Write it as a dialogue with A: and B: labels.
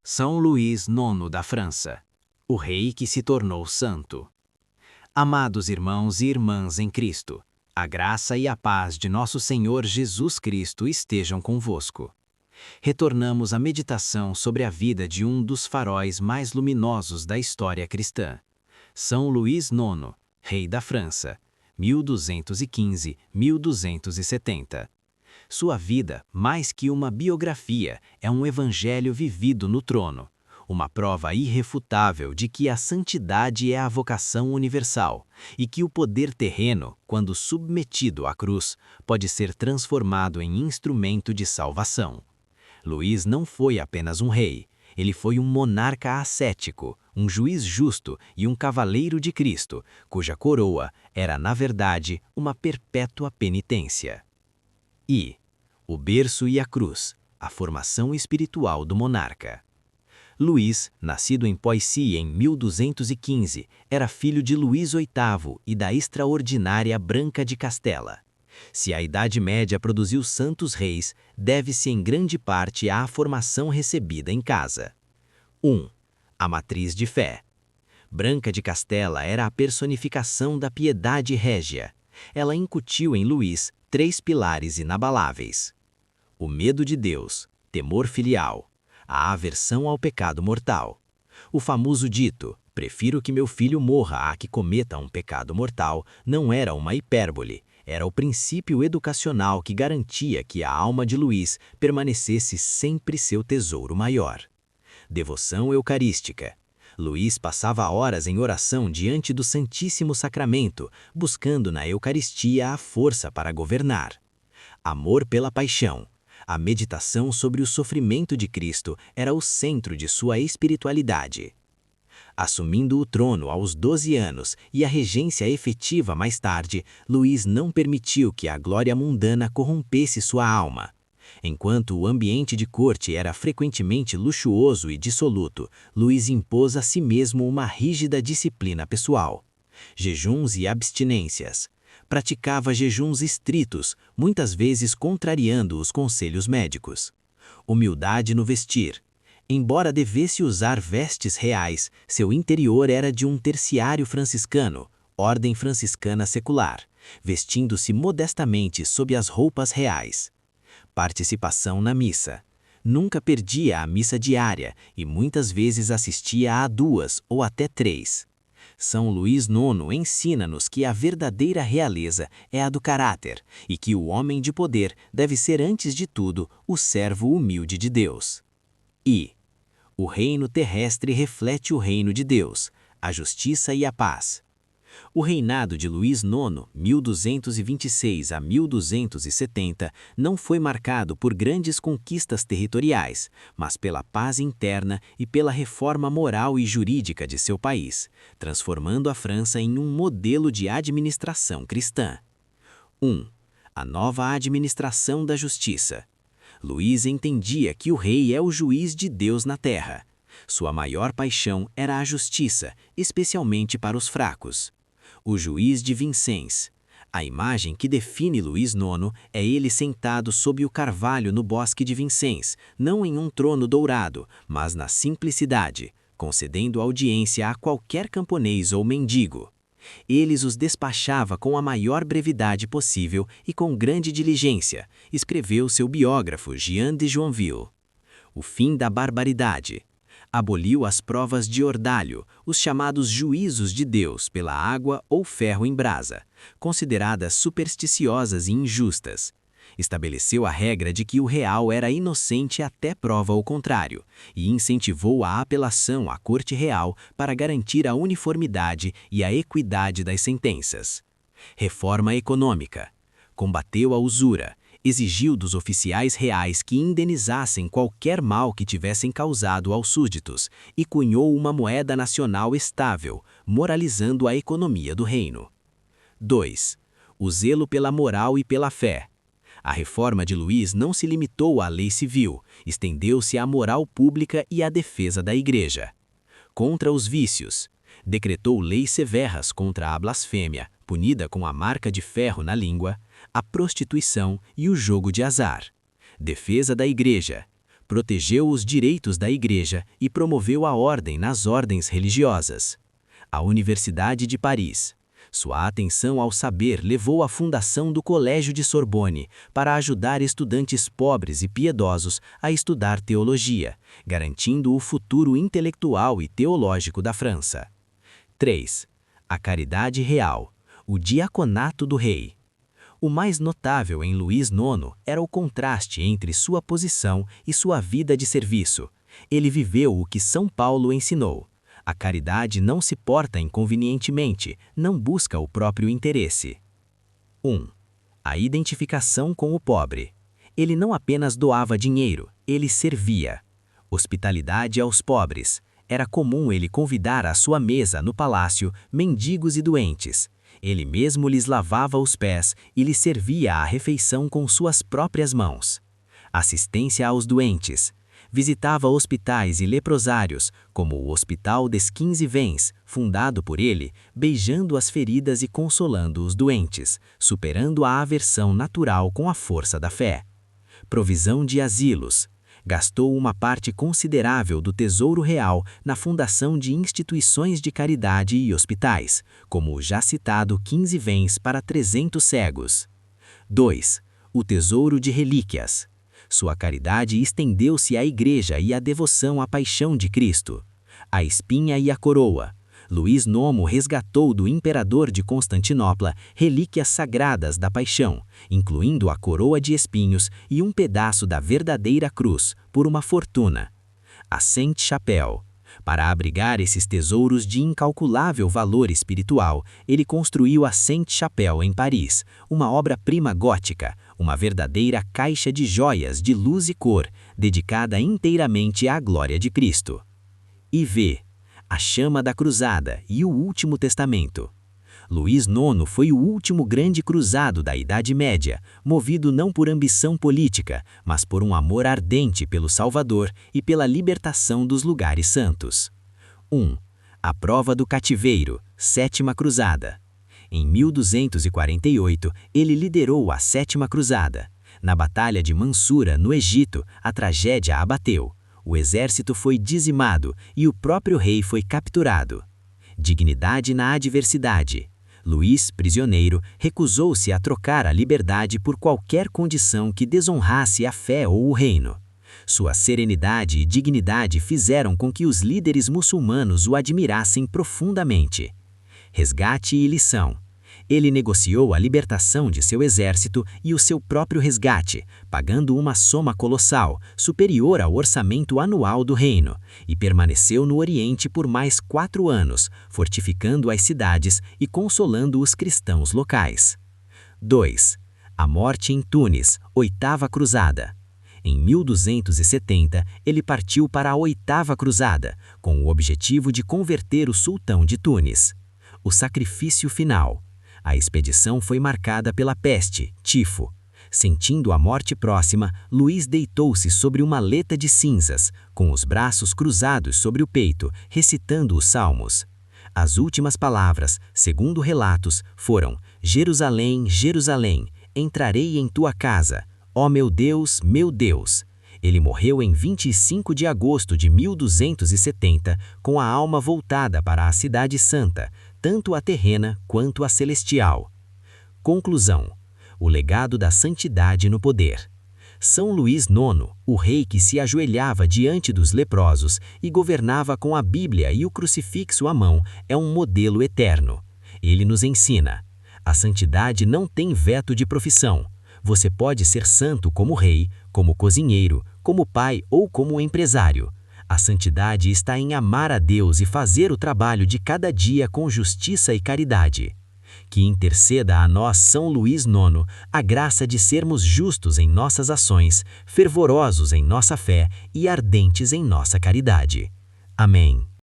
A: São Luís IX da França, o rei que se tornou santo. Amados irmãos e irmãs em Cristo, a graça e a paz de nosso Senhor Jesus Cristo estejam convosco. Retornamos à meditação sobre a vida de um dos faróis mais luminosos da história cristã, São Luís IX, rei da França, 1215-1270. Sua vida, mais que uma biografia, é um evangelho vivido no trono, uma prova irrefutável de que a santidade é a vocação universal e que o poder terreno, quando submetido à cruz, pode ser transformado em instrumento de salvação. Luís não foi apenas um rei, ele foi um monarca ascético, um juiz justo e um cavaleiro de Cristo, cuja coroa era, na verdade, uma perpétua penitência. E o berço e a cruz, a formação espiritual do monarca. Luís, nascido em Poissy em 1215, era filho de Luís VIII e da extraordinária Branca de Castela. Se a Idade Média produziu santos reis, deve-se em grande parte à formação recebida em casa. 1. A matriz de fé. Branca de Castela era a personificação da piedade régia. Ela incutiu em Luís 3 pilares inabaláveis: o medo de Deus, temor filial, a aversão ao pecado mortal. O famoso dito, prefiro que meu filho morra a que cometa um pecado mortal, não era uma hipérbole, era o princípio educacional que garantia que a alma de Luís permanecesse sempre seu tesouro maior. Devoção eucarística. Luís passava horas em oração diante do Santíssimo Sacramento, buscando na Eucaristia a força para governar. Amor pela paixão. A meditação sobre o sofrimento de Cristo era o centro de sua espiritualidade. Assumindo o trono aos 12 anos e a regência efetiva mais tarde, Luís não permitiu que a glória mundana corrompesse sua alma. Enquanto o ambiente de corte era frequentemente luxuoso e dissoluto, Luís impôs a si mesmo uma rígida disciplina pessoal. Jejuns e abstinências. Praticava jejuns estritos, muitas vezes contrariando os conselhos médicos. Humildade no vestir. Embora devesse usar vestes reais, seu interior era de um terciário franciscano, ordem franciscana secular, vestindo-se modestamente sob as roupas reais. Participação na missa. Nunca perdia a missa diária e muitas vezes assistia a 2 ou até 3. São Luís IX ensina-nos que a verdadeira realeza é a do caráter e que o homem de poder deve ser antes de tudo o servo humilde de Deus. E o reino terrestre reflete o reino de Deus, a justiça e a paz. O reinado de Luís IX, 1226 a 1270, não foi marcado por grandes conquistas territoriais, mas pela paz interna e pela reforma moral e jurídica de seu país, transformando a França em um modelo de administração cristã. 1. A nova administração da justiça. Luís entendia que o rei é o juiz de Deus na terra. Sua maior paixão era a justiça, especialmente para os fracos. O juiz de Vincennes. A imagem que define Luís IX é ele sentado sob o carvalho no bosque de Vincennes, não em um trono dourado, mas na simplicidade, concedendo audiência a qualquer camponês ou mendigo. Ele os despachava com a maior brevidade possível e com grande diligência, escreveu seu biógrafo Jean de Joinville. O fim da barbaridade. Aboliu as provas de ordalho, os chamados juízos de Deus pela água ou ferro em brasa, consideradas supersticiosas e injustas. Estabeleceu a regra de que o real era inocente até prova o contrário, e incentivou a apelação à Corte Real para garantir a uniformidade e a equidade das sentenças. Reforma econômica. Combateu a usura. Exigiu dos oficiais reais que indenizassem qualquer mal que tivessem causado aos súditos e cunhou uma moeda nacional estável, moralizando a economia do reino. 2. O zelo pela moral e pela fé. A reforma de Luís não se limitou à lei civil, estendeu-se à moral pública e à defesa da Igreja. Contra os vícios. Decretou leis severas contra a blasfêmia, punida com a marca de ferro na língua, a prostituição e o jogo de azar. Defesa da Igreja. protegeu os direitos da Igreja e promoveu a ordem nas ordens religiosas. A Universidade de Paris. Sua atenção ao saber levou à fundação do Colégio de Sorbonne para ajudar estudantes pobres e piedosos a estudar teologia, garantindo o futuro intelectual e teológico da França. 3. A caridade real. O diaconato do rei. O mais notável em Luís IX era o contraste entre sua posição e sua vida de serviço. Ele viveu o que São Paulo ensinou. A caridade não se porta inconvenientemente, não busca o próprio interesse. 1. A identificação com o pobre. Ele não apenas doava dinheiro, ele servia. Hospitalidade aos pobres. Era comum ele convidar à sua mesa no palácio mendigos e doentes. Ele mesmo lhes lavava os pés e lhes servia a refeição com suas próprias mãos. Assistência aos doentes. Visitava hospitais e leprosários, como o Hospital des 15 Vents, fundado por ele, beijando as feridas e consolando os doentes, superando a aversão natural com a força da fé. Provisão de asilos. Gastou uma parte considerável do tesouro real na fundação de instituições de caridade e hospitais, como o já citado 15 Vents para 300 cegos. 2. O tesouro de relíquias. Sua caridade estendeu-se à Igreja e à devoção à paixão de Cristo. A espinha e a coroa. Luís IX resgatou do imperador de Constantinopla relíquias sagradas da paixão, incluindo a coroa de espinhos e um pedaço da verdadeira cruz, por uma fortuna. A Sainte-Chapelle. Para abrigar esses tesouros de incalculável valor espiritual, ele construiu a Sainte-Chapelle em Paris, uma obra-prima gótica, uma verdadeira caixa de joias de luz e cor, dedicada inteiramente à glória de Cristo. IV. A chama da cruzada e o último testamento. Luís IX foi o último grande cruzado da Idade Média, movido não por ambição política, mas por um amor ardente pelo Salvador e pela libertação dos lugares santos. 1. A prova do cativeiro, Sétima Cruzada. Em 1248, ele liderou a Sétima Cruzada. Na Batalha de Mansura, no Egito, a tragédia abateu. O exército foi dizimado e o próprio rei foi capturado. Dignidade na adversidade. Luís, prisioneiro, recusou-se a trocar a liberdade por qualquer condição que desonrasse a fé ou o reino. Sua serenidade e dignidade fizeram com que os líderes muçulmanos o admirassem profundamente. Resgate e lição. Ele negociou a libertação de seu exército e o seu próprio resgate, pagando uma soma colossal, superior ao orçamento anual do reino, e permaneceu no Oriente por mais 4 anos, fortificando as cidades e consolando os cristãos locais. 2. A morte em Tunis, Oitava Cruzada. Em 1270, ele partiu para a Oitava Cruzada, com o objetivo de converter o sultão de Tunis. O sacrifício final. A expedição foi marcada pela peste, tifo. Sentindo a morte próxima, Luís deitou-se sobre uma maleta de cinzas, com os braços cruzados sobre o peito, recitando os salmos. As últimas palavras, segundo relatos, foram: Jerusalém, Jerusalém, entrarei em tua casa, ó meu Deus, meu Deus. Ele morreu em 25 de agosto de 1270, com a alma voltada para a Cidade Santa, tanto a terrena quanto a celestial. Conclusão. O legado da santidade no poder. São Luís IX, o rei que se ajoelhava diante dos leprosos e governava com a Bíblia e o crucifixo à mão, é um modelo eterno. Ele nos ensina: a santidade não tem veto de profissão. Você pode ser santo como rei, como cozinheiro, como pai ou como empresário. A santidade está em amar a Deus e fazer o trabalho de cada dia com justiça e caridade. Que interceda a nós, São Luís IX, a graça de sermos justos em nossas ações, fervorosos em nossa fé e ardentes em nossa caridade. Amém.